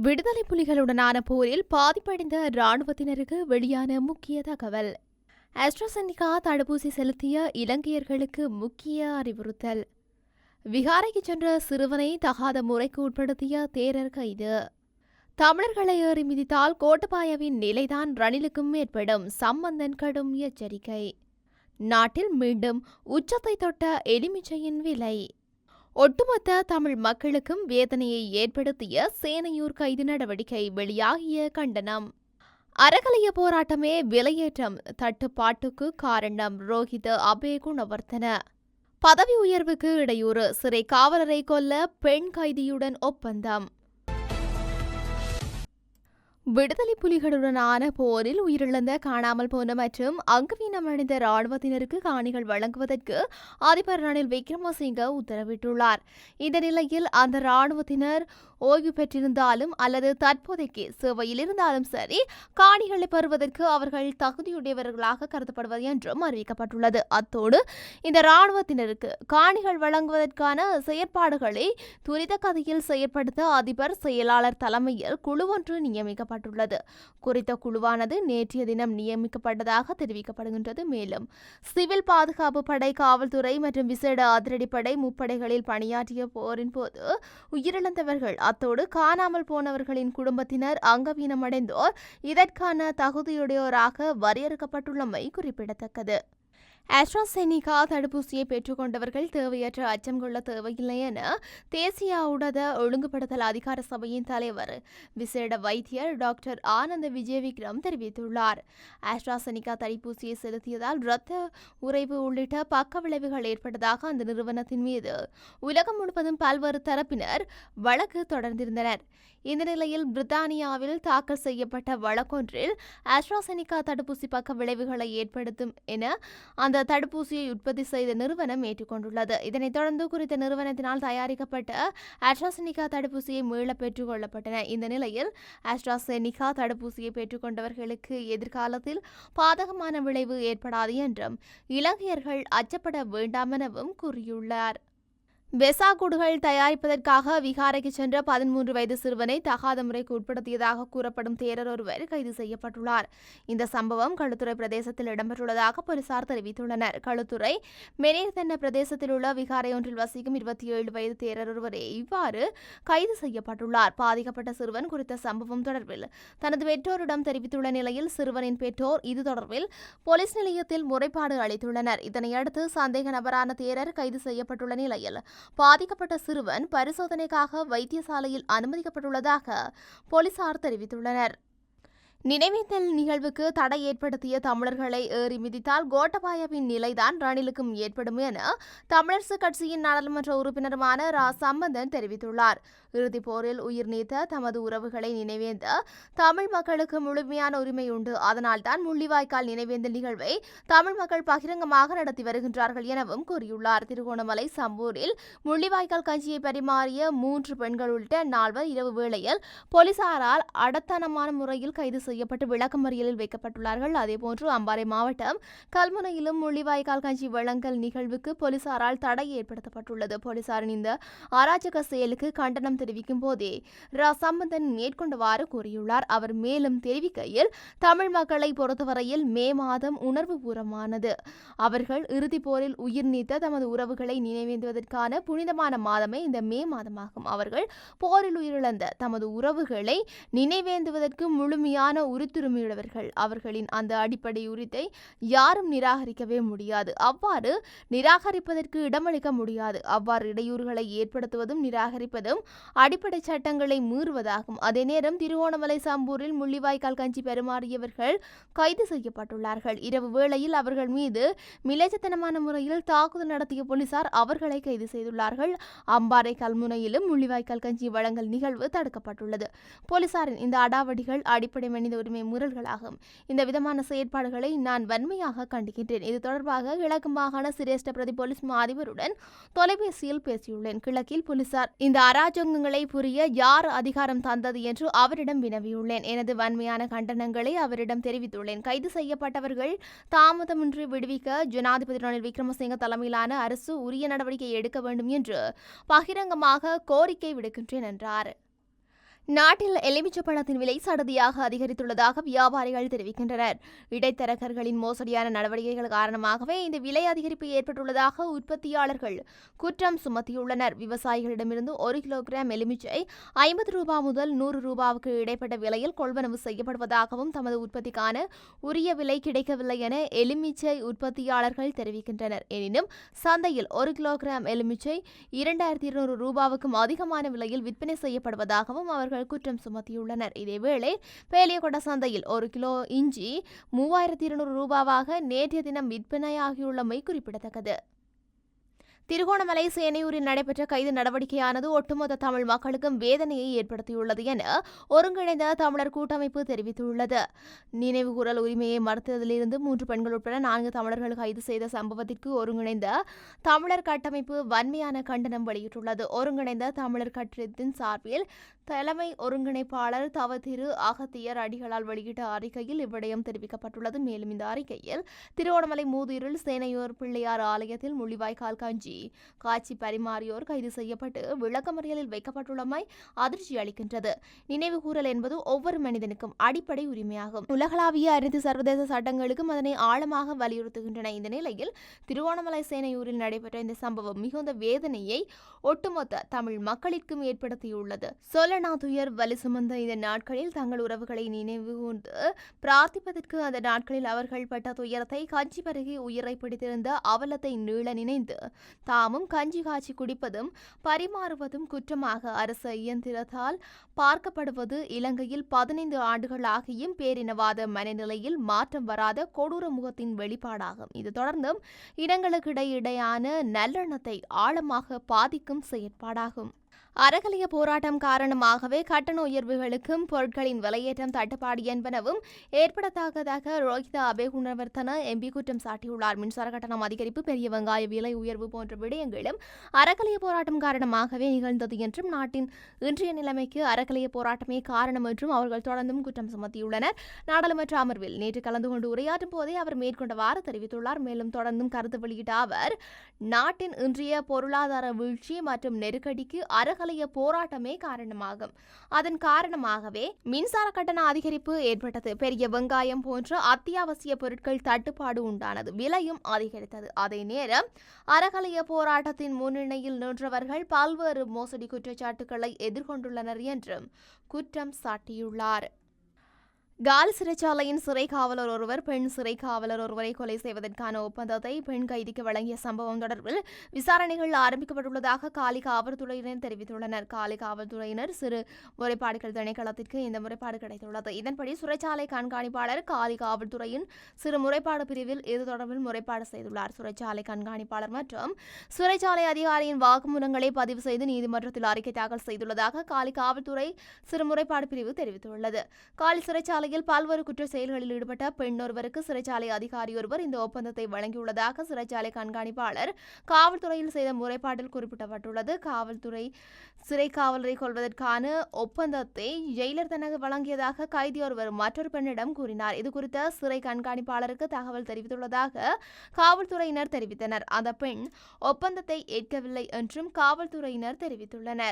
விடுதலை புலிகளுடனான போரில் பாதிப்படைந்த இராணுவத்தினருக்கு வெளியான முக்கிய தகவல். ஆஸ்ட்ராசெனிகா தடுப்பூசி செலுத்திய இலங்கையர்களுக்கு முக்கிய அறிவுறுத்தல். விகாரைக்கு சென்ற சிறுவனை தகாத முறைக்கு உட்படுத்திய தேரர் கைது. தமிழர்களை ஏறி மிதித்தால் கோட்டபாயவின் நிலைதான் ரணிலுக்கும் ஏற்படும், சம்பந்தன் கடும் எச்சரிக்கை. நாட்டில் மீண்டும் உச்சத்தை தொட்ட எலுமிச்சையின் விலை. ஒட்டுமொத்த தமிழ் மக்களுக்கும் வேதனையை ஏற்படுத்திய சேனையூர் கைது நடவடிக்கை, வெளியாகிய கண்டனம். அறகலைய போராட்டமே விலையேற்றம் தட்டுப்பாட்டுக்கு காரணம், ரோஹித அபே குணவர்த்தன. பதவி உயர்வுக்கு இடையூறு, சிறை காவலரை கொல்ல பெண் கைதியுடன் ஒப்பந்தம். விடுதலை புலிகளுடனான போரில் உயிரிழந்த, காணாமல் போன மற்றும் அங்கவீனமடைந்த இராணுவத்தினருக்கு காணிகள் வழங்குவதற்கு அதிபர் ரணில் விக்ரமசிங்க உத்தரவிட்டுள்ளார். இந்த நிலையில் அந்த இராணுவத்தினர் ஓய்வு பெற்றிருந்தாலும் அல்லது தற்போதைக்கு சேவையில் இருந்தாலும் சரி, காணிகளை பெறுவதற்கு அவர்கள் தகுதியுடையவர்களாக கருதப்படுவது என்றும் அறிவிக்கப்பட்டுள்ளது. அத்தோடு இந்த இராணுவத்தினருக்கு காணிகள் வழங்குவதற்கான செயற்பாடுகளை துரித கதியில் செயற்படுத்த அதிபர் செயலாளர் தலைமையில் குழு ஒன்று நியமிக்கப்பட்டுள்ளது. குறித்த குழுவானது நேற்றைய தினம் நியமிக்கப்பட்டதாக தெரிவிக்கப்படுகின்றது. மேலும் சிவில் பாதுகாப்பு படை, காவல்துறை மற்றும் விசேட அதிரடிப்படை முப்படைகளில் பணியாற்றிய போரின் போது உயிரிழந்தவர்கள், அத்தோடு காணாமல் போனவர்களின் குடும்பத்தினர், அங்கவீனமடைந்தோர் இதற்கான தகுதியுடையோராக வரையறுக்கப்பட்டுள்ளமை குறிப்பிடத்தக்கது. ஆஸ்ட்ராசெனிகா தடுப்பூசியை பெற்றுக்கொண்டவர்கள் தேவையற்ற அச்சம் கொள்ள தேவையில்லை என தேசிய ஊடக ஒழுங்குபடுத்தல் அதிகார சபையின் தலைவர் விசேட வைத்தியர் டாக்டர் ஆனந்த விஜயவிக்ரம் தெரிவித்துள்ளார். ஆஸ்ட்ராசெனிகா தடுப்பூசியை செலுத்தியதால் இரத்த உறைவு உள்ளிட்ட பக்க விளைவுகள் ஏற்பட்டதாக அந்த நிறுவனத்தின் மீது உலகம் முழுவதும் பல்வேறு தரப்பினர் வழக்கு தொடர்ந்திருந்தனர். இந்த நிலையில் பிரித்தானியாவில் தாக்கல் செய்யப்பட்ட வழக்கொன்றில் ஆஸ்ட்ராசெனிகா தடுப்பூசி பக்க விளைவுகளை ஏற்படுத்தும் என அந்த தடுப்பூசியை உற்பத்தி செய்த நிறுவனம் ஏற்றுக்கொண்டுள்ளது. இதனைத் தொடர்ந்து குறித்த நிறுவனத்தினால் தயாரிக்கப்பட்ட ஆஸ்ட்ராசெனிகா தடுப்பூசியை மீள பெற்றுக் கொள்ளப்பட்டன. இந்த நிலையில் ஆஸ்ட்ராசெனிகா தடுப்பூசியை பெற்றுக்கொண்டவர்களுக்கு எதிர்காலத்தில் பாதகமான விளைவு ஏற்படாது என்றும் இலங்கையர்கள் அச்சப்பட வேண்டாம் எனவும் கூறியுள்ளார். வெசாகுடுகள் தயாரிப்பதற்காக விகாரைக்கு சென்ற 13 வயது சிறுவனை தகாத முறைக்கு உட்படுத்தியதாக கூறப்படும் தேரர் ஒருவர் கைது செய்யப்பட்டுள்ளார். இந்த சம்பவம் களுத்துறை பிரதேசத்தில் இடம்பெற்றுள்ளதாக போலீசார் தெரிவித்துள்ளனர். களுத்துறை மெனேர்தென்ன பிரதேசத்தில் உள்ள விகாரை ஒன்றில் வசிக்கும் 27 வயது தேரர் ஒருவரே இவ்வாறு கைது செய்யப்பட்டுள்ளார். பாதிக்கப்பட்ட சிறுவன் குறித்த சம்பவம் தொடர்பில் தனது பெற்றோரிடம் தெரிவித்துள்ள நிலையில் சிறுவனின் பெற்றோர் இது தொடர்பில் போலீஸ் நிலையத்தில் முறைப்பாடு அளித்துள்ளனர். இதனையடுத்து சந்தேக நபரான தேரர் கைது செய்யப்பட்டுள்ள நிலையில் பாதிக்கப்பட்ட சிறுவன் பரிசோதனைக்காக வைத்தியசாலையில் அனுமதிக்கப்பட்டுள்ளதாக போலீசார் தெரிவித்துள்ளனர். நினைவேந்தல் நிகழ்வுக்கு தடை ஏற்படுத்திய தமிழர்களை ஏறி மிதித்தால் கோட்டபாயவின் நிலைதான் ரணிலுக்கும் ஏற்படும் என தமிழரசு கட்சியின் நாடாளுமன்ற உறுப்பினருமான சம்பந்தன் தெரிவித்துள்ளார். இறுதிப் போரில் உயிர் நீத்த தமது உறவுகளை நினைவேந்த தமிழ் மக்களுக்கு முழுமையான உரிமை உண்டு. அதனால்தான் முள்ளிவாய்க்கால் நினைவேந்தல் நிகழ்வை தமிழ் மக்கள் பகிரங்கமாக நடத்தி வருகின்றார்கள் எனவும் கூறியுள்ளார். திருகோணமலை சம்பூரில் முள்ளிவாய்க்கால் கஞ்சியை பரிமாறிய 3 பெண்கள் உள்ளிட்ட 4 இரவு வேளையில் போலீசாரால் அடத்தனமான முறையில் கைது செய்யப்பட்டு விளக்கமறியலில் வைக்கப்பட்டுள்ளார்கள். அதேபோன்று அம்பாறை மாவட்டம் கல்முனையிலும் முள்ளிவாய்க்கால் கஞ்சி வழங்கல் நிகழ்வுக்கு போலீசாரால் தடை ஏற்படுத்தப்பட்டுள்ளது. போலீசாரின் இந்த அராஜக செயலுக்கு கண்டனம் தெரிவிக்கும் போதே சம்பந்தன் மேற்கொண்டவாறு கூறியுள்ளார். அவர் மேலும் தெரிவிக்கையில், தமிழ் மக்களை பொறுத்தவரையில் மே மாதம் உணர்வு பூர்வமானது. அவர்கள் இறுதிப் போரில் உயிர் நீத்த தமது உறவுகளை நினைவேந்துவதற்கான புனிதமான மாதமே இந்த மே மாதமாகும். அவர்கள் போரில் உயிரிழந்த தமது உறவுகளை நினைவேந்துவதற்கு முழுமையான உரித்துரிமையுள்ளவர்கள். அவர்களின் அந்த அடிப்படை உரித்தை யாரும் நிராகரிக்கவே முடியாது. அவ்வாறு நிராகரிப்பதற்கு இடமளிக்க முடியாது. அவ்வாறு இடையூறுகளை ஏற்படுத்துவதும் நிராகரிப்பதும் அடிப்படை சட்டங்களை மீறுவதாகும். அதே நேரம் திருகோணமலை சம்பூரில் முள்ளிவாய்க்கால் கஞ்சி பரிமாறியவர்கள் கைது செய்யப்பட்டுள்ளார்கள். இரவு வேளையில் அவர்கள் மீது மிலேச்சத்தனமான முறையில் தாக்குதல் நடத்திய போலீசார் அவர்களை கைது செய்துள்ளார்கள். அம்பாறை கல்முனையிலும் முள்ளிவாய்க்கால் கஞ்சி வழங்கல் நிகழ்வு தடுக்கப்பட்டுள்ளது. போலீசாரின் இந்த அடாவடிகள் அடிப்படை மனித உரிமை மீறல்களாகும். இந்த விதமான செயற்பாடுகளை நான் வன்மையாக கண்டிக்கின்றேன். இது தொடர்பாக கிழக்கு மாகாண சிரேஷ்ட பிரதி போலீஸ் அதிபருடன் தொலைபேசியில் பேசியுள்ளேன். கிழக்கில் போலீசார் இந்த அராஜகங்களை புரிய யார் அதிகாரம் தந்தது என்று அவரிடம் வினவியுள்ளேன். எனது வன்மையான கண்டனங்களை அவரிடம் தெரிவித்துள்ளேன். கைது செய்யப்பட்டவர்கள் தாமதமின்றி விடுவிக்க ஜனாதிபதி ரணில் விக்ரமசிங்க தலைமையிலான அரசு உரிய நடவடிக்கை எடுக்க வேண்டும் என்று பகிரங்கமாக கோரிக்கை விடுக்கின்றேன் என்றார். நாட்டில் எலுமிச்சப்பழத்தின் விலை சடதியாக அதிகரித்துள்ளதாக வியாபாரிகள் தெரிவிக்கின்றனர். இடைத்தரகர்களின் மோசடியான நடவடிக்கைகள் காரணமாகவே இந்த விலை அதிகரிப்பு ஏற்பட்டுள்ளதாக உற்பத்தியாளர்கள் குற்றம் சுமத்தியுள்ளனர். விவசாயிகளிடமிருந்து 1 கிலோகிராம் எலுமிச்சை 50 ரூபாய் முதல் 100 ரூபாவுக்கு இடைப்பட்ட விலையில் கொள்வனவு செய்யப்படுவதாகவும் தமது உற்பத்திக்கான உரிய விலை கிடைக்கவில்லை என எலுமிச்சை உற்பத்தியாளர்கள் தெரிவிக்கின்றனர். எனினும் சந்தையில் 1 கிலோகிராம் எலுமிச்சை 2200 ரூபாவுக்கும் அதிகமான விலையில் விற்பனை செய்யப்படுவதாகவும் அவர்கள் குற்றம் சுமத்தியுள்ளனர். இதேவேளை பேலியகொட சந்தையில் 1 கிலோ இஞ்சி 3200 ரூபாவாக நேற்றைய தினம் விற்பனையாகியுள்ளமை குறிப்பிடத்தக்கது. திருகோணமலை சேனையூரில் நடைபெற்ற கைது நடவடிக்கையானது ஒட்டுமொத்த தமிழ் மக்களுக்கும் வேதனையை ஏற்படுத்தியுள்ளது என ஒருங்கிணைந்த தமிழர் கூட்டமைப்பு தெரிவித்துள்ளது. நினைவுகூரல் உரிமையை மறுத்ததிலிருந்து 3 பெண்கள் உட்பட 4 தமிழர்கள் கைது செய்த சம்பவத்திற்கு ஒருங்கிணைந்த தமிழர் கட்டமைப்பு வன்மையான கண்டனம் வெளியிட்டுள்ளது. ஒருங்கிணைந்த தமிழர் கட்டத்தின் சார்பில் தலைமை ஒருங்கிணைப்பாளர் தவ திரு அகத்தியர் அடிகளால் வெளியிட்ட அறிக்கையில் இவ்விடயம் தெரிவிக்கப்பட்டுள்ளது. மேலும் இந்த அறிக்கையில் திருகோணமலை மூதூரில் சேனையூர் பிள்ளையார் ஆலயத்தில் முள்ளிவாய்க்கால் கஞ்சி காட்சி பரிமாறியோர் கைது செய்யப்பட்டு விளக்கமறியலில் வைக்கப்பட்டுள்ளமை அதிர்ச்சி அளிக்கின்றது. நினைவுகூரல் என்பது ஒவ்வொரு மனிதனுக்கும் அடிப்படை உரிமையாகும். உலகளாவிய அனைத்து சர்வதேச சட்டங்களுக்கும் அதனை ஆழமாக வலியுறுத்துகின்றன. இந்த நிலையில் திருகோணமலை சேனையூரில் நடைபெற்ற இந்த சம்பவம் மிகுந்த வேதனையை ஒட்டுமொத்த தமிழ் மக்களிற்கும் ஏற்படுத்தியுள்ளது. சொல்லனா துயர் வலி சுமந்த இந்த நாட்களில் தங்கள் உறவுகளை நினைவு கூர்ந்து பிரார்த்திப்பதற்கு அந்த நாட்களில் அவர்கள் பட்ட துயரத்தை கஞ்சி பருகி உயிரை பிடித்திருந்த அவலத்தை நீள நினைந்து தாமும் கஞ்சி காய்ச்சி குடிப்பதும் பரிமாறுவதும் குற்றமாக அரசு இயந்திரத்தால் பார்க்கப்படுவது இலங்கையில் 15 ஆண்டுகளாகியும் பேரினவாத மனநிலையில் மாற்றம் வராத கொடூர முகத்தின் வெளிப்பாடாகும். இது தொடர்ந்தும் இனங்களுக்கிடையிடையான நல்லெண்ணத்தை ஆழமாக பாதிக்கும் செயற்பாடாகும். அறகலைய போராட்டம் காரணமாகவே கட்டண உயர்வுகளுக்கும் பொருட்களின் விலையேற்றம் தட்டுப்பாடு என்பனவும் ஏற்படத்தக்கதாக ரோஹித அபேகுணவர்த்தன எம்பி குற்றம் சாட்டியுள்ளார். மின்சார கட்டணம் அதிகரிப்பு, பெரிய வெங்காய விலை உயர்வு போன்ற விடயங்களும் அறகலைய போராட்டம் காரணமாகவே நிகழ்ந்தது என்றும் நாட்டின் இன்றைய நிலைமைக்கு அறகலைய போராட்டமே காரணம் என்றும் அவர்கள் தொடர்ந்தும் குற்றம் சுமத்தியுள்ளனர். நாடாளுமன்ற அமர்வில் நேற்று கலந்து கொண்டு உரையாற்றும் போதே அவர் மேற்கொண்டவாறு தெரிவித்துள்ளார். மேலும் தொடர்ந்தும் கருத்து வெளியிட்ட அவர் நாட்டின் இன்றைய பொருளாதார வீழ்ச்சி மற்றும் நெருக்கடிக்கு அறகலைய போராட்டமே காரணமாகும். அதன் காரணமாகவே மின்சார கட்டண அதிகரிப்பு ஏற்பட்டது. பெரிய வெங்காயம் போன்ற அத்தியாவசிய பொருட்கள் தட்டுப்பாடு உண்டானது, விலையும் அதிகரித்தது. அதே நேரம் அறகலைய போராட்டத்தின் முன்னணியில் நின்றவர்கள் பல்வேறு மோசடி குற்றச்சாட்டுகளை எதிர்கொண்டுள்ளனர் என்றும் குற்றம் சாட்டியுள்ளார். காலி சிறைச்சாலையின் சிறை காவலர் ஒருவர் பெண் சிறை காவலர் ஒருவரை கொலை செய்வதற்கான ஒப்பந்தத்தை பெண் கைதிக்கு வழங்கிய சம்பவம் தொடர்பில் விசாரணைகள் ஆரம்பிக்கப்பட்டுள்ளதாக காலி காவல்துறையினர் தெரிவித்துள்ளனர். காலி காவல்துறையினர் சிறு முறைப்பாடுகள் திணைக்களத்திற்கு இந்த முறைப்பாடு கிடைத்துள்ளது. இதன்படி சிறைச்சாலை கண்காணிப்பாளர் காலி காவல்துறையின் சிறு முறைப்பாடு பிரிவில் இது தொடர்பில் முறைப்பாடு செய்துள்ளார். சிறைச்சாலை கண்காணிப்பாளர் மற்றும் சிறைச்சாலை அதிகாரியின் வாக்குமூலங்களை பதிவு செய்து நீதிமன்றத்தில் அறிக்கை தாக்கல் செய்துள்ளதாக காலி காவல்துறை சிறு முறைப்பாடு பிரிவு தெரிவித்துள்ளது. காலி சிறைச்சாலை பல்வேறு குற்ற செயல்களில் ஈடுபட்ட பெண் ஒருவருக்கு சிறைச்சாலை அதிகாரி ஒருவர் இந்த ஒப்பந்தத்தை வழங்கியுள்ளதாக சிறைச்சாலை கண்காணிப்பாளர் காவல்துறையில் செய்த முறைப்பாட்டில் குறிப்பிடப்பட்டுள்ளது. காவல்துறை சிறை காவலரை கொள்வதற்கான ஒப்பந்தத்தை ஜெயிலர் தனக்கு வழங்கியதாக கைதி ஒருவர் மற்றொரு பெண்ணிடம் கூறினார். இதுகுறித்த சிறை கண்காணிப்பாளருக்கு தகவல் தெரிவித்துள்ளதாக காவல்துறையினர் தெரிவித்தனர். அந்த பெண் ஒப்பந்தத்தை ஏற்கவில்லை என்றும் காவல்துறையினர் தெரிவித்துள்ளனர்.